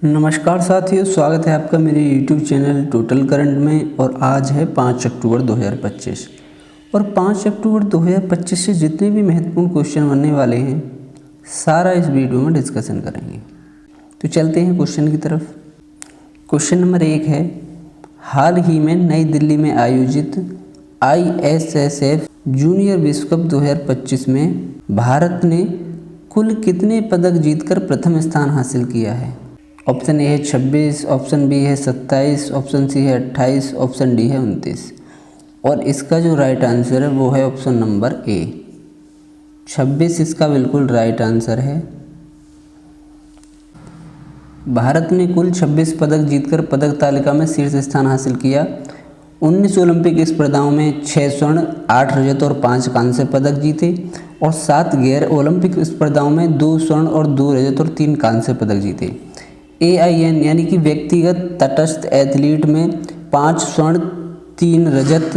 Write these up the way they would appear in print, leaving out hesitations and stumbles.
नमस्कार साथियों, स्वागत है आपका मेरे YouTube चैनल टोटल करंट में। और आज है 5 अक्टूबर 2025 और 5 अक्टूबर 2025 से जितने भी महत्वपूर्ण क्वेश्चन बनने वाले हैं सारा इस वीडियो में डिस्कशन करेंगे। तो चलते हैं क्वेश्चन की तरफ। क्वेश्चन नंबर 1 है, हाल ही में नई दिल्ली में आयोजित ISSF जूनियर विश्व कप 2025 में भारत ने कुल कितने पदक जीतकर प्रथम स्थान हासिल किया है? ऑप्शन ए है 26, ऑप्शन बी है 27, ऑप्शन सी है 28, ऑप्शन डी है 29। और इसका जो राइट आंसर है वो है ऑप्शन नंबर ए, 26 इसका बिल्कुल राइट आंसर है। भारत ने कुल 26 पदक जीतकर पदक तालिका में शीर्ष स्थान हासिल किया। 19 ओलंपिक स्पर्धाओं में 6 स्वर्ण, 8 रजत और 5 कांस्य पदक जीते और 7 गैर ओलंपिक स्पर्धाओं में 2 स्वर्ण और 2 रजत और 3 कांस्य पदक जीते। AIN यानी कि व्यक्तिगत तटस्थ एथलीट में 5 स्वर्ण, 3 रजत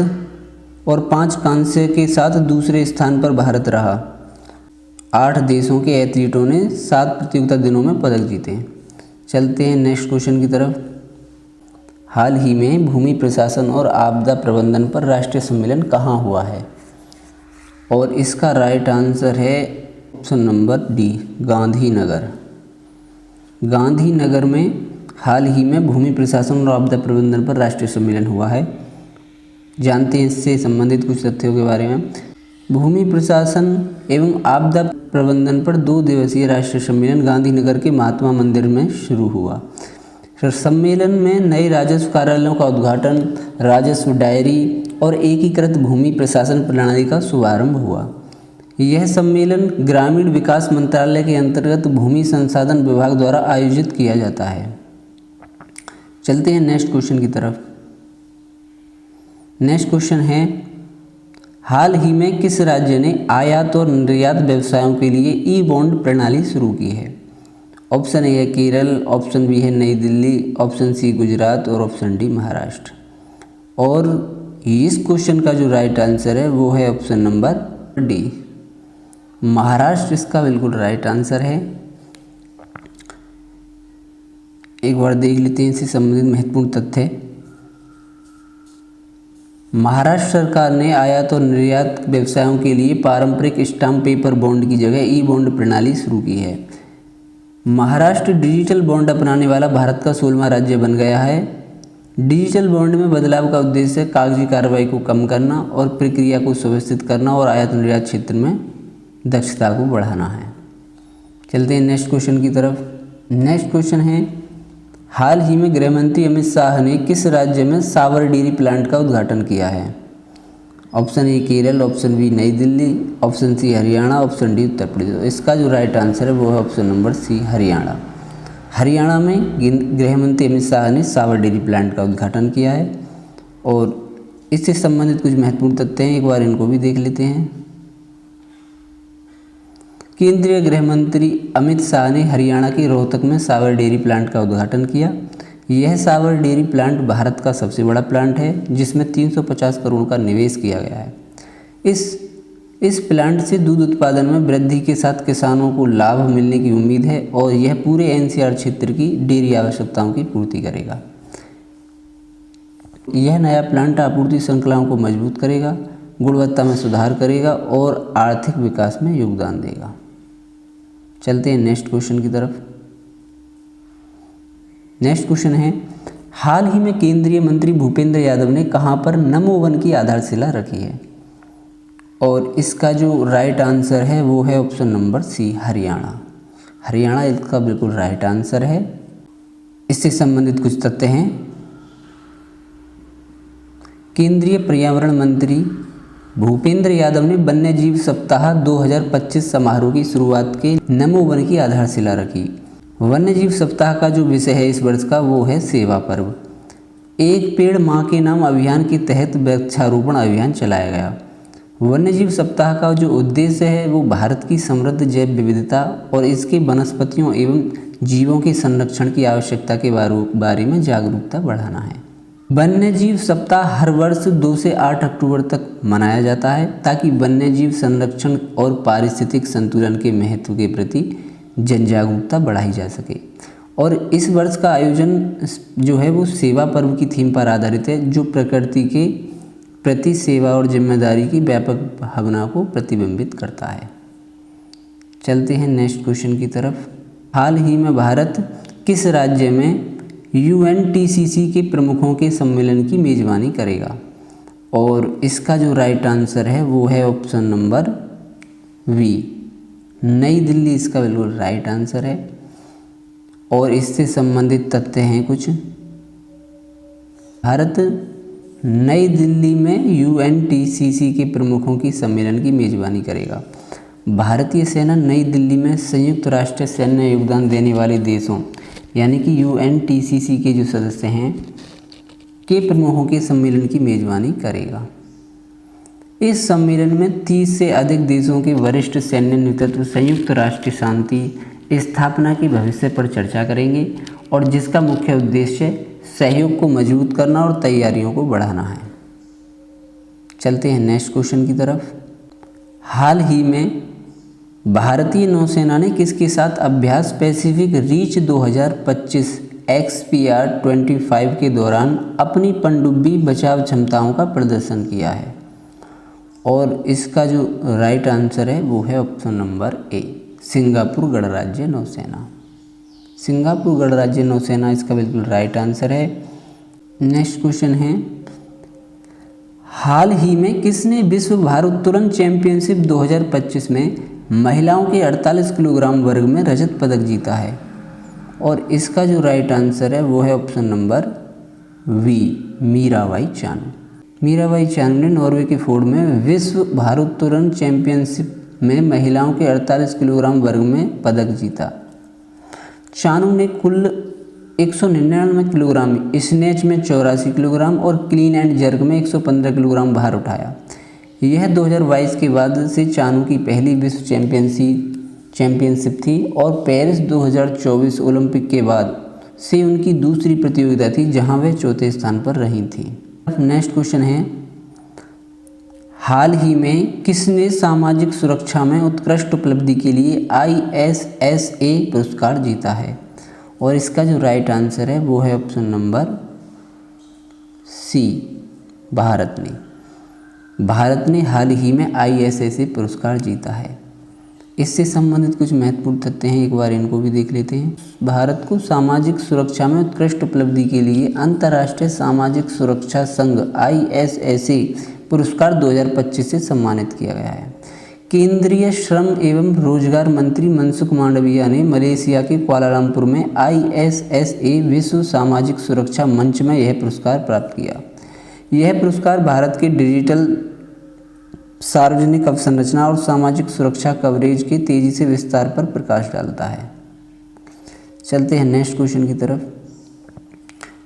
और 5 कांस्य के साथ दूसरे स्थान पर भारत रहा। 8 देशों के एथलीटों ने 7 प्रतियोगिता दिनों में पदक जीते। चलते हैं नेक्स्ट क्वेश्चन की तरफ। हाल ही में भूमि प्रशासन और आपदा प्रबंधन पर राष्ट्रीय सम्मेलन कहाँ हुआ है? और इसका राइट आंसर है option number D, Gandhinagar. Gandhinagar में हाल ही में भूमि प्रशासन और आपदा प्रबंधन पर राष्ट्रीय सम्मेलन हुआ है। जानते हैं इससे संबंधित कुछ तथ्यों के बारे में। भूमि प्रशासन एवं आपदा प्रबंधन पर 2 दिवसीय राष्ट्रीय सम्मेलन गांधीनगर के महात्मा मंदिर में शुरू हुआ। सम्मेलन में नए राजस्व कार्यालयों का उद्घाटन, राजस्व डायरी और एकीकृत भूमि प्रशासन प्रणाली का शुभारंभ हुआ। यह सम्मेलन ग्रामीण विकास मंत्रालय के अंतर्गत भूमि संसाधन विभाग द्वारा आयोजित किया जाता है। चलते हैं नेक्स्ट क्वेश्चन की तरफ। नेक्स्ट क्वेश्चन है, हाल ही में किस राज्य ने आयात और निर्यात व्यवसायों के लिए ई-बॉन्ड प्रणाली शुरू की है? ऑप्शन ए है केरल, ऑप्शन बी है नई दिल्ली, ऑप्शन सी गुजरात और ऑप्शन डी महाराष्ट्र। और इस क्वेश्चन का जो राइट आंसर है वो है ऑप्शन नंबर डी, महाराष्ट्र इसका बिल्कुल राइट आंसर है। एक बार देख लेते हैं इससे संबंधित महत्वपूर्ण तथ्य। महाराष्ट्र सरकार ने आयात और निर्यात व्यवसायों के लिए पारंपरिक स्टाम्प पेपर बॉन्ड की जगह ई-बॉन्ड प्रणाली शुरू की है। महाराष्ट्र डिजिटल बॉन्ड अपनाने वाला भारत का 16वां राज्य बन गया है। डिजिटल बॉन्ड में बदलाव का उद्देश्य कागजी कार्रवाई को कम करना और प्रक्रिया को सुव्यवस्थित करना और आयात निर्यात क्षेत्र में दक्षता को बढ़ाना है। चलते हैं नेक्स्ट क्वेश्चन की तरफ। नेक्स्ट क्वेश्चन है, हाल ही में गृह मंत्री अमित शाह ने किस राज्य में सावर डेयरी प्लांट का उद्घाटन किया है? Option A Kerala, option B New Delhi, option C Haryana, option D Uttar Pradesh. इसका जो राइट आंसर है वो है option number C, Haryana. Haryana में गृह मंत्री अमित शाह ने सावर डेयरी प्लांट का उद्घाटन किया है। और इससे संबंधित कुछ महत्वपूर्ण तथ्य हैं, एक बार इनको भी देख लेते हैं। केंद्रीय गृह मंत्री अमित शाह ने हरियाणा के रोहतक में सावर डेयरी प्लांट का उद्घाटन किया। यह सावर डेयरी प्लांट भारत का सबसे बड़ा प्लांट है जिसमें 350 करोड़ का निवेश किया गया है। इस प्लांट से दूध उत्पादन में वृद्धि के साथ किसानों को लाभ मिलने की उम्मीद है और यह पूरे NCR क्षेत्र की डेयरी आवश्यकताओं की पूर्ति करेगा। यह नया प्लांट आपूर्ति श्रृंखलाओं को मजबूत करेगा, गुणवत्ता में सुधार करेगा और आर्थिक विकास में योगदान देगा। चलते हैं नेक्स्ट क्वेश्चन की तरफ। नेक्स्ट क्वेश्चन है, हाल ही में केंद्रीय मंत्री भूपेंद्र यादव ने कहां पर नमो वन की आधारशिला रखी है? और इसका जो राइट आंसर है वो है option number C, Haryana. Haryana इसका बिल्कुल राइट आंसर है। इससे संबंधित कुछ तथ्य हैं। केंद्रीय पर्यावरण मंत्री भूपेंद्र यादव ने वन्यजीव सप्ताह 2025 समारोह की शुरुआत के नमो वन की आधारशिला रखी। वन्यजीव सप्ताह का जो विषय है इस वर्ष का वो है सेवा पर्व। एक पेड़ माँ के नाम अभियान के तहत वृक्षारोपण अभियान चलाया गया। वन्यजीव सप्ताह का जो उद्देश्य है वो भारत की समृद्ध जैव विविधता और इसके वनस्पतियों एवं जीवों के संरक्षण की आवश्यकता के बारे में जागरूकता बढ़ाना है। वन्यजीव सप्ताह हर वर्ष 2 से 8 अक्टूबर तक मनाया जाता है ताकि वन्यजीव संरक्षण और पारिस्थितिक संतुलन के महत्व के प्रति जन जागरूकता बढ़ाई जा सके। और इस वर्ष का आयोजन जो है वो सेवा पर्व की थीम पर आधारित है, जो प्रकृति के प्रति सेवा और जिम्मेदारी की व्यापक भावना को प्रतिबिंबित करता है। चलते हैं नेक्स्ट क्वेश्चन की तरफ। हाल ही में भारत किस राज्य में UNTCC के प्रमुखों के सम्मेलन की मेज़बानी करेगा? और इसका जो राइट आंसर है वो है option number B, New Delhi इसका बिल्कुल राइट आंसर है। और इससे संबंधित तथ्य हैं कुछ। भारत नई दिल्ली में UNTCC के प्रमुखों की सम्मेलन की मेज़बानी करेगा। भारतीय सेना नई दिल्ली में संयुक्त राष्ट्र सैन्य योगदान देने वाले देशों यानी कि UNTCC के जो सदस्य हैं के प्रमुखों के सम्मेलन की मेज़बानी करेगा। इस सम्मेलन में 30 से अधिक देशों के वरिष्ठ सैन्य नेतृत्व संयुक्त राष्ट्र शांति स्थापना के भविष्य पर चर्चा करेंगे और जिसका मुख्य उद्देश्य सहयोग को मजबूत करना और तैयारियों को बढ़ाना है। चलते हैं नेक्स्ट क्वेश्चन की तरफ। हाल ही में भारतीय नौसेना ने किसके साथ अभ्यास पैसिफिक रीच 2025 XPR-25 के दौरान अपनी पनडुब्बी बचाव क्षमताओं का प्रदर्शन किया है? और इसका जो राइट आंसर है वो है ऑप्शन नंबर ए, सिंगापुर गणराज्य नौसेना। सिंगापुर गणराज्य नौसेना इसका बिल्कुल राइट आंसर है। नेक्स्ट क्वेश्चन है, हाल ही में किसने विश्व भारोत्तोलन चैंपियनशिप 2025 में महिलाओं के 48 किलोग्राम वर्ग में रजत पदक जीता है? और इसका जो राइट आंसर है वो है option number B, Mirabai Chanu. Mirabai Chanu ने नॉर्वे के फोर्ड में विश्व भारोत्तोलन चैंपियनशिप में महिलाओं के 48 किलोग्राम वर्ग में पदक जीता। चानू ने कुल 199 किलोग्राम, स्नैच में 84 किलोग्राम और क्लीन एंड जर्क में 115 किलोग्राम भार उठाया। यह 2022 के बाद से चानू की पहली विश्व चैंपियनशिप थी और पेरिस 2024 ओलंपिक के बाद से उनकी दूसरी प्रतियोगिता थी जहां वे चौथे स्थान पर रही थी। नेक्स्ट क्वेश्चन है, हाल ही में किसने सामाजिक सुरक्षा में उत्कृष्ट उपलब्धि के लिए ISSA पुरस्कार जीता है? और इसका जो राइट आंसर है वो है ऑप्शन नंबर सी, भारत ने हाल ही में ISSA पुरस्कार जीता है। इससे संबंधित कुछ महत्वपूर्ण तथ्य हैं, एक बार इनको भी देख लेते हैं। भारत को सामाजिक सुरक्षा में उत्कृष्ट उपलब्धि के लिए अंतर्राष्ट्रीय सामाजिक सुरक्षा संघ ISSA पुरस्कार 2025 से सम्मानित किया गया है। केंद्रीय श्रम एवं रोजगार मंत्री मनसुख मांडविया ने मलेशिया के कुआलालंपुर में ISSA विश्व सामाजिक सुरक्षा मंच में यह पुरस्कार प्राप्त किया। यह पुरस्कार भारत के डिजिटल सार्वजनिक अवसंरचना और सामाजिक सुरक्षा कवरेज के तेजी से विस्तार पर प्रकाश डालता है। चलते हैं नेक्स्ट क्वेश्चन की तरफ।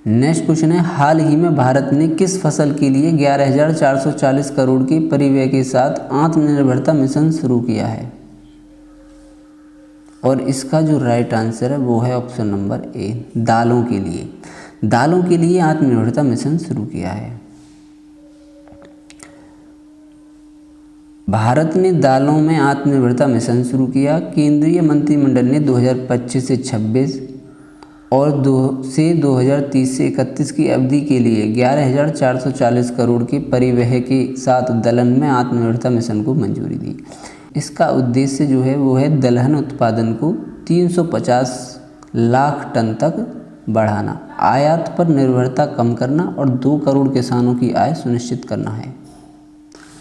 नेक्स्ट क्वेश्चन है, हाल ही में भारत ने किस फसल के लिए 11,440 करोड़ के परिव्यय के साथ आत्मनिर्भरता मिशन शुरू किया है? और इसका जो राइट आंसर है वो है ऑप्शन नंबर ए, दालों के लिए आत्मनिर्भरता मिशन शुरू किया है। भारत ने दालों में आत्मनिर्भरता मिशन शुरू किया। केंद्रीय मंत्रिमंडल ने 2025 से 26 और 2030 से 31 की अवधि के लिए 11,440 करोड़ के परिव्यय के साथ दलहन में आत्मनिर्भरता मिशन को मंजूरी दी। इसका उद्देश्य जो है वो है दलहन उत्पादन को 350 लाख टन तक बढ़ाना, आयात पर निर्भरता कम करना और 2 करोड़ किसानों की आय सुनिश्चित करना है।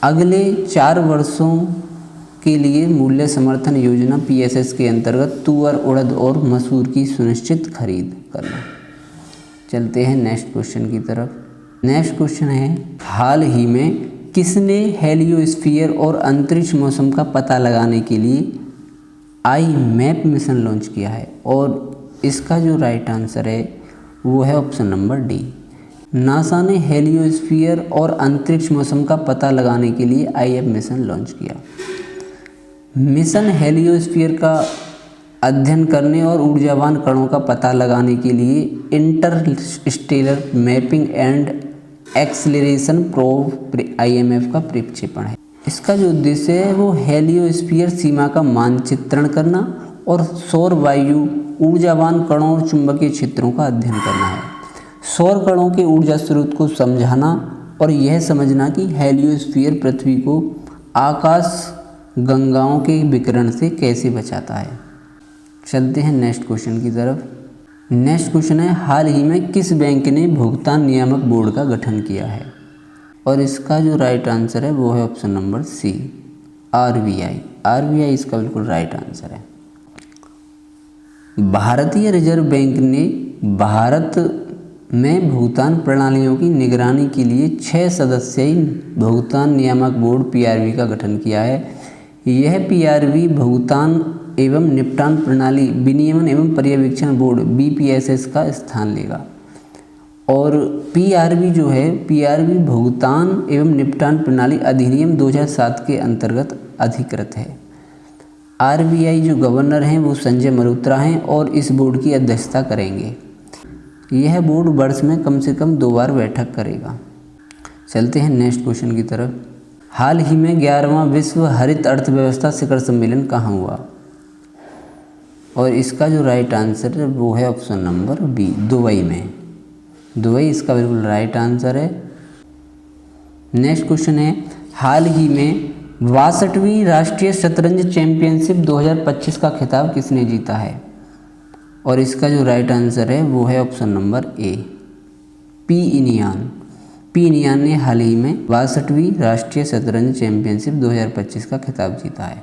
अगले 4 वर्षों के लिए मूल्य समर्थन योजना PSS के अंतर्गत तुअर, उड़द और मसूर की सुनिश्चित खरीद करना। चलते हैं नेक्स्ट क्वेश्चन की तरफ। नेक्स्ट क्वेश्चन है, हाल ही में किसने हेलियोस्फीयर और अंतरिक्ष मौसम का पता लगाने के लिए IMAP मिशन लॉन्च किया है? और इसका जो राइट आंसर है वो है ऑप्शन नंबर डी, नासा ने हेलियोस्फीयर और अंतरिक्ष मौसम का पता लगाने के लिए IMAP मिशन लॉन्च किया। मिशन हेलियोस्फीयर का अध्ययन करने और ऊर्जावान कणों का पता लगाने के लिए Interstellar mapping and acceleration probe IMF का प्रक्षेपण है। इसका जो उद्देश्य है वो हेलियोस्फीयर सीमा का मानचित्रण करना और सौर वायु ऊर्जावान कणों और चुंबकीय क्षेत्रों का अध्ययन करना है। सौर कणों के ऊर्जा स्रोत को समझाना और यह समझना कि हेलियोस्फीयर पृथ्वी को आकाश गंगाओं के विकिरण से कैसे बचाता है। चलते हैं नेक्स्ट क्वेश्चन की तरफ। नेक्स्ट क्वेश्चन है, हाल ही में किस बैंक ने भुगतान नियामक बोर्ड का गठन किया है? और इसका जो राइट आंसर है वो है option number C, RBI. RBI इसका बिल्कुल राइट आंसर है। भारतीय रिजर्व बैंक ने भारत में भुगतान प्रणालियों की निगरानी के लिए 6 सदस्यीय भुगतान नियामक बोर्ड पीआरबी का गठन किया है। यह पीआरबी भुगतान एवं निपटान प्रणाली विनियमन एवं पर्यवेक्षण बोर्ड बीपीएसएस का स्थान लेगा। और पीआरबी जो है, पीआरबी भुगतान एवं निपटान प्रणाली अधिनियम 2007 के अंतर्गत अधिकृत है। आरबीआई जो गवर्नर हैं वो संजय मल्होत्रा हैं और इस बोर्ड की अध्यक्षता करेंगे। यह बोर्ड वर्ष में कम से कम 2 बार बैठक करेगा। चलते हैं नेक्स्ट क्वेश्चन की तरफ। हाल ही में 11वां विश्व हरित अर्थव्यवस्था शिखर सम्मेलन कहाँ हुआ? और इसका जो राइट आंसर है वो है ऑप्शन नंबर बी, दुबई में। दुबई इसका बिल्कुल राइट आंसर है। नेक्स्ट क्वेश्चन है, हाल ही में 62वीं राष्ट्रीय शतरंज चैंपियनशिप 2025 का खिताब किसने जीता है? और इसका जो राइट आंसर है वो है option number A, P Iniyan. P Iniyan ने हाल ही में 62वीं राष्ट्रीय शतरंज चैंपियनशिप 2025 का खिताब जीता है।